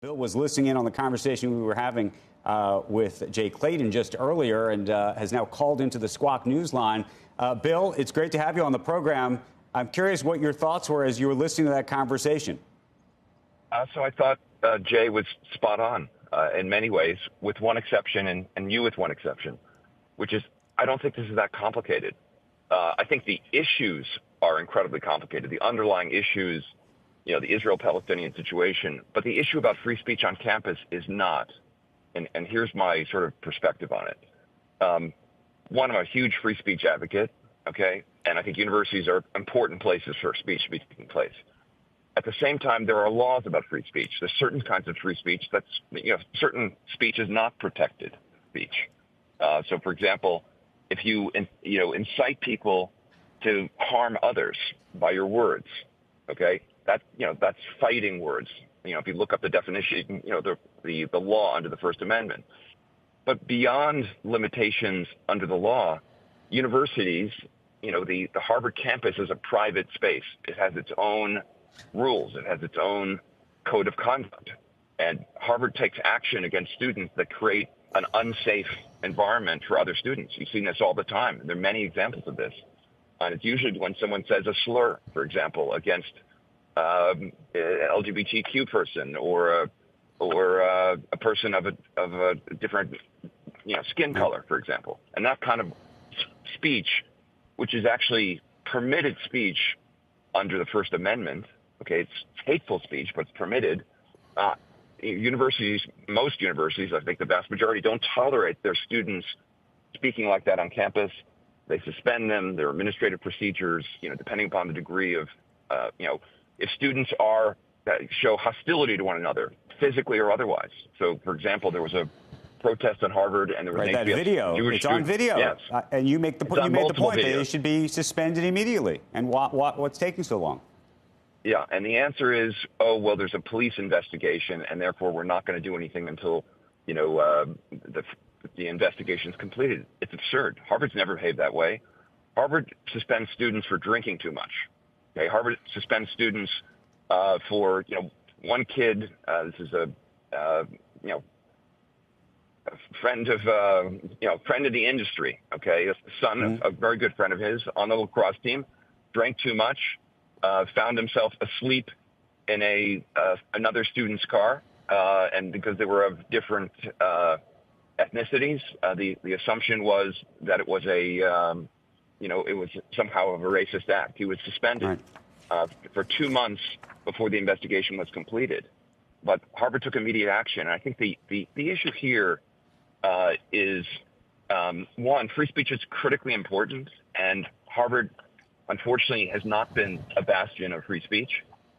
Bill was listening in on the conversation we were having with Jay Clayton just earlier and has now called into the Squawk Newsline. Bill, it's great to have you on the program. I'm curious what your thoughts were as you were listening to that conversation. So I thought Jay was spot on in many ways, with one exception, and you with one exception, which is I don't think this is that complicated. I think the issues are incredibly complicated. The underlying issues, the Israel-Palestinian situation, but the issue about free speech on campus is not. And here's my sort of perspective on it. One, I'm a huge free speech advocate, okay? And I think universities are important places for speech to be taking place. At the same time, there are laws about free speech. There's certain kinds of free speech certain speech is not protected speech. So, for example, if you incite people to harm others by your words, okay, that's fighting words. If you look up the definition, the law under the First Amendment. But beyond limitations under the law, universities, the Harvard campus is a private space. It has its own rules. It has its own code of conduct. And Harvard takes action against students that create an unsafe environment for other students. You've seen this all the time. There are many examples of this. And it's usually when someone says a slur, for example, against an LGBTQ person or a person of a different skin color, for example. And that kind of speech, which is actually permitted speech under the First Amendment, okay, it's hateful speech, but it's permitted. Most universities, I think the vast majority, don't tolerate their students speaking like that on campus. They suspend them. There are administrative procedures, depending upon the degree of, if students show hostility to one another, physically or otherwise. So, for example, there was a protest on Harvard, and there was that video. It's on video, yes. And you make the point that they should be suspended immediately. And what's taking so long? Yeah, and the answer is, there's a police investigation, and therefore we're not going to do anything until the investigation's completed. It's absurd. Harvard's never behaved that way. Harvard suspends students for drinking too much. Okay, Harvard suspends students for one kid. This is a friend of the industry. Okay, a son of a very good friend of his on the lacrosse team, drank too much, found himself asleep in another student's car, and because they were of different ethnicities, the assumption was that it was it was somehow of a racist act. He was suspended for 2 months before the investigation was completed. But Harvard took immediate action. And I think the issue here is, one, free speech is critically important, and Harvard, unfortunately, has not been a bastion of free speech.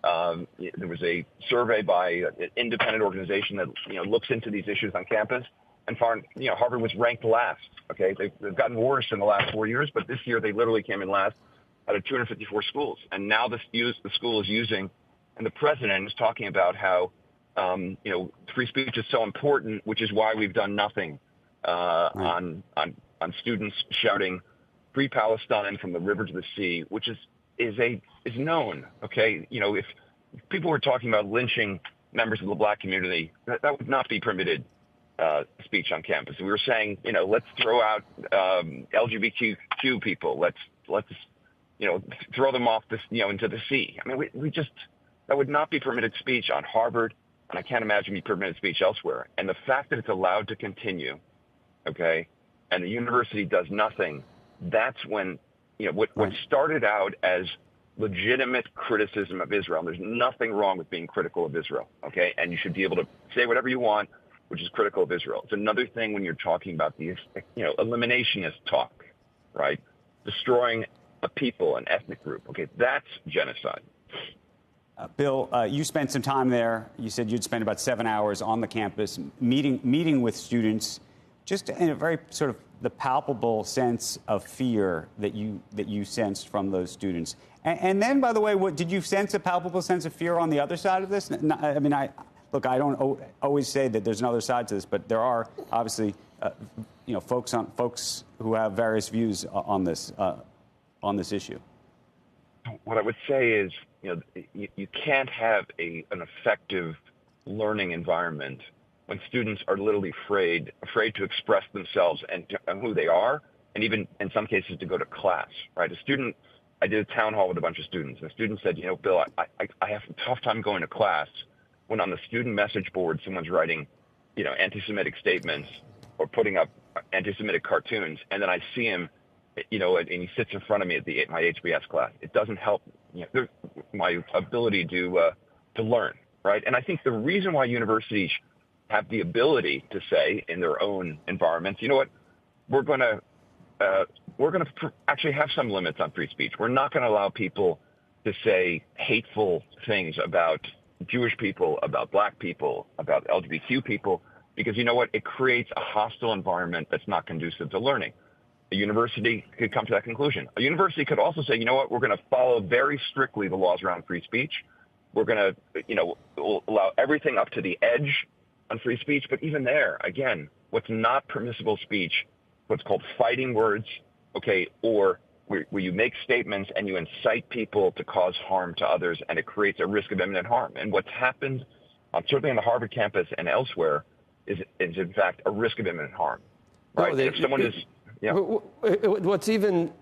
There was a survey by an independent organization that looks into these issues on campus, and found Harvard was ranked last. Okay, they've gotten worse in the last 4 years, but this year they literally came in last out of 254 schools. And now the school is using, and the president is talking about how free speech is so important, which is why we've done nothing on students shouting "Free Palestine" from the river to the sea, which is known. Okay, if people were talking about lynching members of the black community, that would not be permitted speech on campus. We were saying, let's throw out LGBTQ people. Let's throw them off into the sea. I mean, that would not be permitted speech on Harvard, and I can't imagine be permitted speech elsewhere. And the fact that it's allowed to continue, okay, and the university does nothing, that's when, what started out as legitimate criticism of Israel. There's nothing wrong with being critical of Israel, okay? And you should be able to say whatever you want, which is critical of Israel. It's another thing when you're talking about the, eliminationist talk, right? Destroying a people, an ethnic group, okay? That's genocide. Bill, you spent some time there. You said you'd spend about 7 hours on the campus meeting with students, just in a very sort of the palpable sense of fear that you sensed from those students. And then, by the way, did you sense a palpable sense of fear on the other side of this? Look, I don't always say that there's another side to this, but there are obviously, folks who have various views on this issue. What I would say is, you can't have an effective learning environment when students are literally afraid to express themselves and who they are, and even in some cases to go to class, right? I did a town hall with a bunch of students, and a student said, Bill, I have a tough time going to class when on the student message board someone's writing, anti-Semitic statements or putting up anti-Semitic cartoons, and then I see him, and he sits in front of me at my HBS class. It doesn't help my ability to learn, right? And I think the reason why universities have the ability to say in their own environments, we're going to actually have some limits on free speech. We're not going to allow people to say hateful things about Jewish people, about black people, about LGBTQ people, because it creates a hostile environment that's not conducive to learning. A university could come to that conclusion. A university could also say, we're going to follow very strictly the laws around free speech. We're going to, allow everything up to the edge on free speech. But even there, again, what's not permissible speech, what's called fighting words, or where you make statements and you incite people to cause harm to others, and it creates a risk of imminent harm. And what's happened, certainly on the Harvard campus and elsewhere, is in fact a risk of imminent harm. Right? Well, if someone is... Yeah. What's even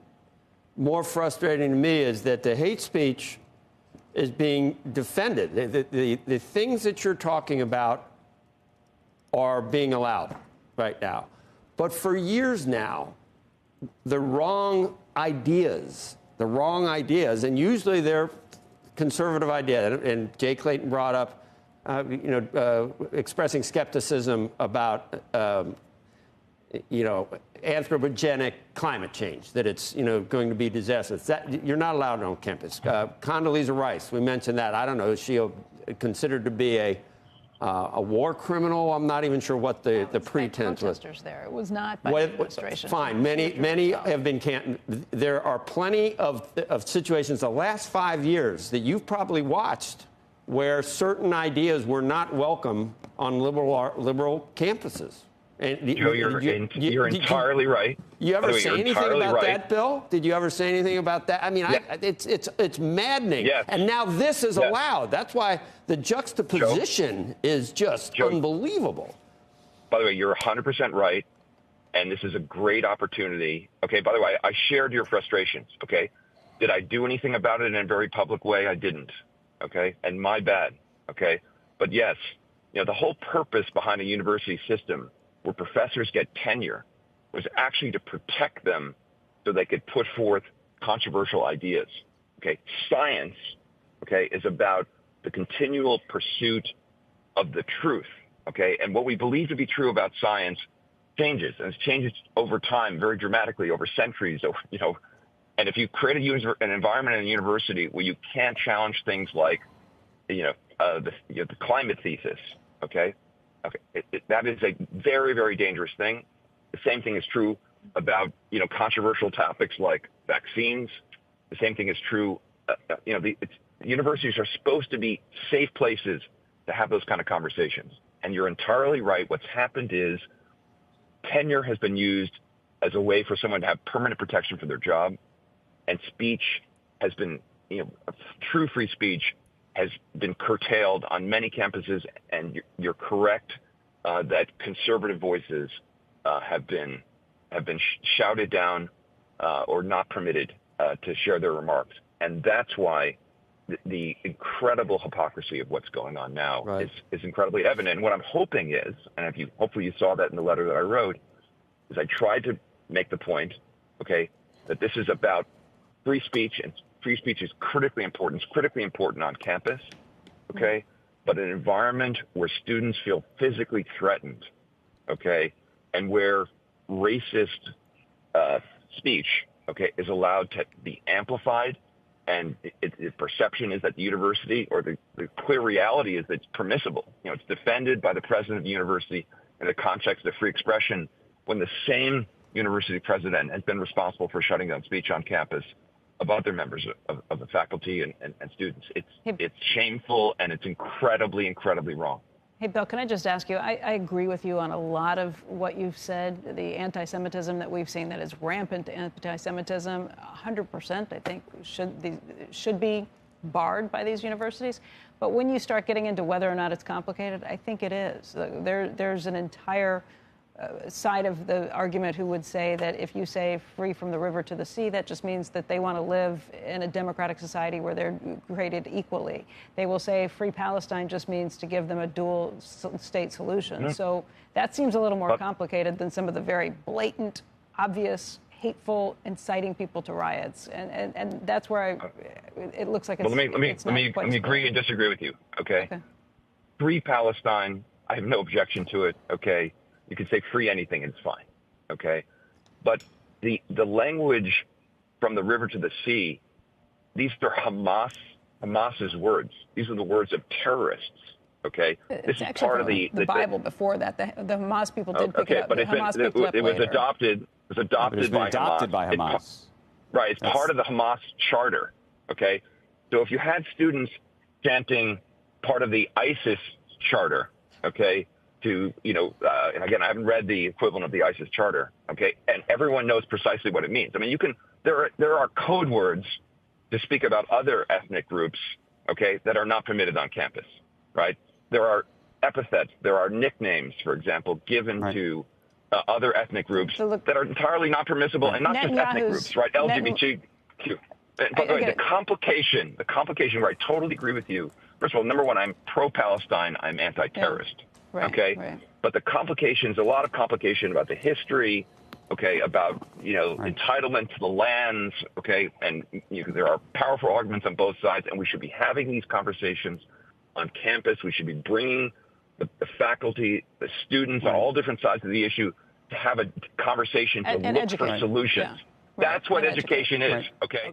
more frustrating to me is that the hate speech is being defended. The things that you're talking about are being allowed right now. But for years now, the wrong ideas, and usually they're conservative ideas, and Jay Clayton brought up, expressing skepticism about, anthropogenic climate change, that it's, going to be disastrous. That you're not allowed on campus. Condoleezza Rice, we mentioned that. I don't know, is she considered to be a war criminal? I'm not even sure what the pretense was. There. It was not by the administration. Fine. Many have been there are plenty of situations the last 5 years that you've probably watched where certain ideas were not welcome on liberal campuses. And Joe, you're entirely right. You ever say anything about that, Bill? Did you ever say anything about that? I mean, yeah. It's maddening. Yes. And now this is allowed. That's why the juxtaposition is just unbelievable. By the way, you're 100% right, and this is a great opportunity. Okay, by the way, I shared your frustrations, okay? Did I do anything about it in a very public way? I didn't, okay? And my bad, okay? But yes, the whole purpose behind a university system where professors get tenure was actually to protect them so they could put forth controversial ideas. Okay, science, is about the continual pursuit of the truth. Okay, and what we believe to be true about science changes, and it changes over time very dramatically over centuries. And if you create an environment in a university where you can't challenge things like, the climate thesis, that is a very, very dangerous thing. The same thing is true about, controversial topics like vaccines. The same thing is true, universities are supposed to be safe places to have those kind of conversations. And you're entirely right. What's happened is tenure has been used as a way for someone to have permanent protection for their job. And speech has been, true free speech has been curtailed on many campuses, and you're correct that conservative voices have been shouted down or not permitted to share their remarks, and that's why the incredible hypocrisy of what's going on now is incredibly evident. And what I'm hoping is, and hopefully you saw that in the letter that I wrote, is I tried to make the point, that this is about free speech, and free speech is critically important. It's critically important on campus, but an environment where students feel physically threatened, and where racist speech, is allowed to be amplified, and the perception is that the university, or the clear reality is that it's permissible. It's defended by the president of the university in the context of free expression, when the same university president has been responsible for shutting down speech on campus of other members of the faculty and students. It's shameful, and it's incredibly, incredibly wrong. Hey, Bill, can I just ask you, I agree with you on a lot of what you've said. The anti-Semitism that we've seen, that is rampant anti-Semitism, 100%, I think, should be barred by these universities. But when you start getting into whether or not it's complicated, I think it is. There's an entire side of the argument who would say that if you say free from the river to the sea, that just means that they want to live in a democratic society where they're created equally. They will say free Palestine just means to give them a dual state solution. Mm-hmm. So that seems a little more complicated than some of the very blatant, obvious, hateful, inciting people to riots. And that's where it looks like it's, let me agree and disagree with you. Okay. Free Palestine, I have no objection to it. Okay. You can say free anything, it's fine, okay? But the language from the river to the sea, these are Hamas's words. These are the words of terrorists, okay? This is part of the Bible before that. The Hamas people did pick it up. But it was adopted by Hamas. Right, it's part of the Hamas charter, okay? So if you had students chanting part of the ISIS charter, okay, and again, I haven't read the equivalent of the ISIS charter, okay? And everyone knows precisely what it means. I mean, there are code words to speak about other ethnic groups, okay, that are not permitted on campus, right? There are epithets, there are nicknames, for example, given to other ethnic groups that are entirely not permissible, and not just ethnic groups, right? LGBTQ. By the way, the complication, where I totally agree with you. First of all, number one, I'm pro-Palestine, I'm anti-terrorist. Yeah. Right. But the complications, a lot of complication about the history, okay, about, entitlement to the lands, okay, and there are powerful arguments on both sides, and we should be having these conversations on campus. We should be bringing the faculty, the students on all different sides of the issue to have a conversation to look for solutions. Yeah. That's what education is, okay?